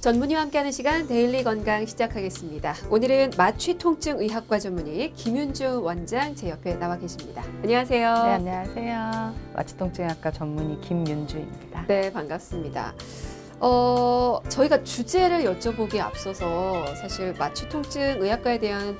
전문의와 함께하는 시간 데일리 건강 시작하겠습니다. 오늘은 마취통증의학과 전문의 김윤주 원장 제 옆에 나와 계십니다. 안녕하세요. 네, 안녕하세요. 마취통증의학과 전문의 김윤주입니다. 네, 반갑습니다. 저희가 주제를 여쭤보기에 앞서서 사실 마취통증의학과에 대한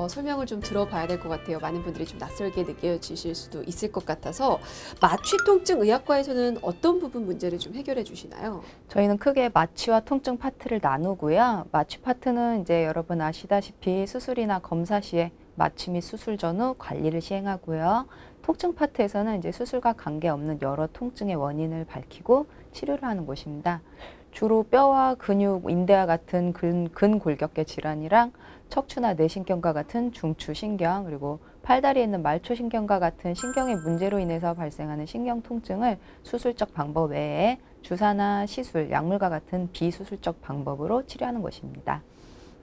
설명을 좀 들어봐야 될 것 같아요. 많은 분들이 좀 낯설게 느껴지실 수도 있을 것 같아서 마취통증의학과에서는 어떤 부분 문제를 좀 해결해 주시나요? 저희는 크게 마취와 통증 파트를 나누고요. 마취 파트는 이제 여러분 아시다시피 수술이나 검사 시에 마취 및 수술 전후 관리를 시행하고요. 통증 파트에서는 이제 수술과 관계없는 여러 통증의 원인을 밝히고 치료를 하는 곳입니다. 주로 뼈와 근육, 인대와 같은 근골격계 질환이랑 척추나 뇌신경과 같은 중추신경, 그리고 팔다리에 있는 말초신경과 같은 신경의 문제로 인해서 발생하는 신경통증을 수술적 방법 외에 주사나 시술, 약물과 같은 비수술적 방법으로 치료하는 것입니다.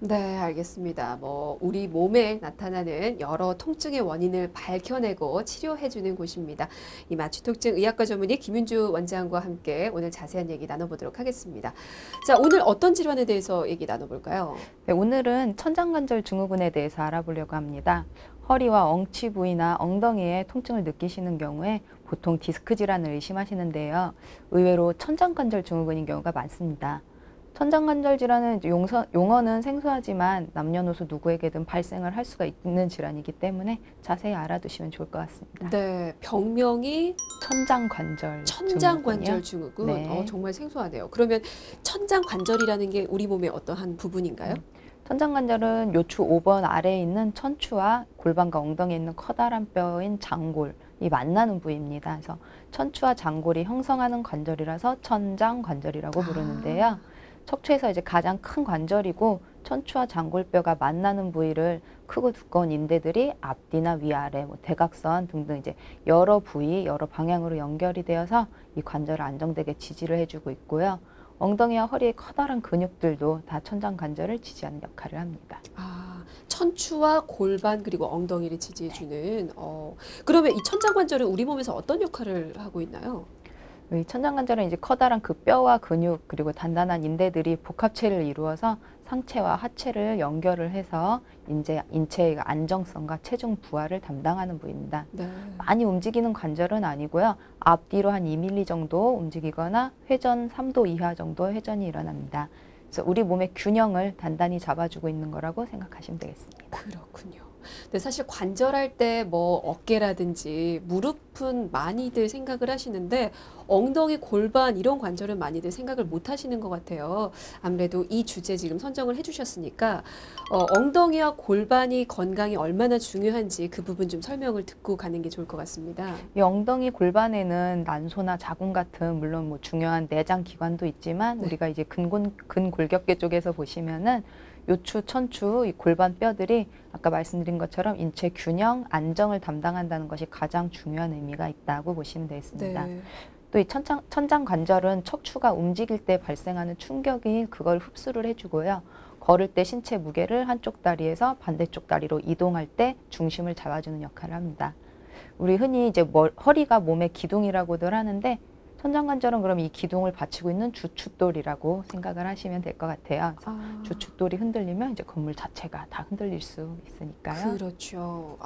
네, 알겠습니다. 우리 몸에 나타나는 여러 통증의 원인을 밝혀내고 치료해주는 곳입니다. 이 마취통증의학과 전문의 김윤주 원장과 함께 오늘 자세한 얘기 나눠보도록 하겠습니다. 자, 오늘 어떤 질환에 대해서 얘기 나눠볼까요? 네, 오늘은 천장관절 증후군에 대해서 알아보려고 합니다. 허리와 엉치 부위나 엉덩이에 통증을 느끼시는 경우에 보통 디스크 질환을 의심하시는데요. 의외로 천장관절 증후군인 경우가 많습니다. 천장관절 질환은 용어는 생소하지만 남녀노소 누구에게든 발생을 할 수가 있는 질환이기 때문에 자세히 알아두시면 좋을 것 같습니다. 네, 병명이 천장관절 증후군. 네. 정말 생소하네요. 그러면 천장관절이라는 게 우리 몸의 어떤 한 부분인가요? 천장관절은 요추 5번 아래에 있는 천추와 골반과 엉덩이에 있는 커다란 뼈인 장골이 만나는 부위입니다. 그래서 천추와 장골이 형성하는 관절이라서 천장관절이라고 부르는데요. 척추에서 이제 가장 큰 관절이고 천추와 장골뼈가 만나는 부위를 크고 두꺼운 인대들이 앞뒤나 위아래, 대각선 등등 이제 여러 부위, 여러 방향으로 연결이 되어서 이 관절을 안정되게 지지를 해주고 있고요. 엉덩이와 허리의 커다란 근육들도 다 천장관절을 지지하는 역할을 합니다. 천추와 골반 그리고 엉덩이를 지지해주는. 그러면 이 천장관절은 우리 몸에서 어떤 역할을 하고 있나요? 이 천장관절은 이제 커다란 그 뼈와 근육 그리고 단단한 인대들이 복합체를 이루어서 상체와 하체를 연결을 해서 인체의 안정성과 체중 부하를 담당하는 부위입니다. 네. 많이 움직이는 관절은 아니고요. 앞뒤로 한 2mm 정도 움직이거나 회전 3도 이하 정도 회전이 일어납니다. 그래서 우리 몸의 균형을 단단히 잡아주고 있는 거라고 생각하시면 되겠습니다. 그렇군요. 근데 사실 관절할 때 어깨라든지 무릎은 많이들 생각을 하시는데 엉덩이, 골반 이런 관절은 많이들 생각을 못 하시는 것 같아요. 아무래도 이 주제 지금 선정을 해주셨으니까 엉덩이와 골반이 건강이 얼마나 중요한지 그 부분 좀 설명을 듣고 가는 게 좋을 것 같습니다. 이 엉덩이, 골반에는 난소나 자궁 같은 물론 중요한 내장 기관도 있지만 네. 우리가 이제 근골격계 쪽에서 보시면은 요추, 천추, 이 골반 뼈들이 아까 말씀드린 것처럼 인체 균형, 안정을 담당한다는 것이 가장 중요한 의미가 있다고 보시면 되겠습니다. 네. 또 이 천장관절은 척추가 움직일 때 발생하는 충격이 그걸 흡수를 해주고요. 걸을 때 신체 무게를 한쪽 다리에서 반대쪽 다리로 이동할 때 중심을 잡아주는 역할을 합니다. 우리 흔히 이제 허리가 몸의 기둥이라고들 하는데 천장관절은 그럼 이 기둥을 받치고 있는 주춧돌이라고 생각을 하시면 될 것 같아요. 주춧돌이 흔들리면 이제 건물 자체가 다 흔들릴 수 있으니까요. 그렇죠.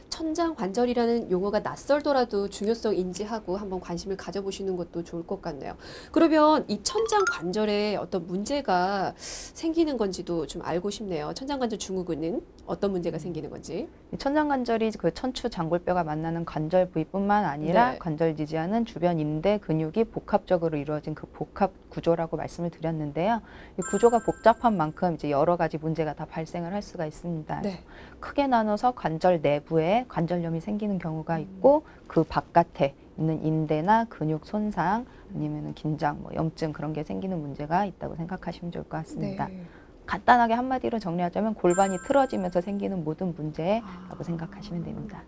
천장관절이라는 용어가 낯설더라도 중요성 인지하고 한번 관심을 가져보시는 것도 좋을 것 같네요. 그러면 이 천장관절에 어떤 문제가 생기는 건지도 좀 알고 싶네요. 천장관절 증후군은 어떤 문제가 생기는 건지. 천장관절이 그 천추, 장골뼈가 만나는 관절 부위뿐만 아니라 네. 관절 지지하는 주변 인대, 근육이 복합적으로 이루어진 그 복합 구조라고 말씀을 드렸는데요. 이 구조가 복잡한 만큼 이제 여러 가지 문제가 다 발생을 할 수가 있습니다. 네. 크게 나눠서 관절 내부에 관절염이 생기는 경우가 있고 그 바깥에 있는 인대나 근육 손상 아니면 긴장, 염증 그런 게 생기는 문제가 있다고 생각하시면 좋을 것 같습니다. 네. 간단하게 한마디로 정리하자면 골반이 틀어지면서 생기는 모든 문제라고 생각하시면 됩니다.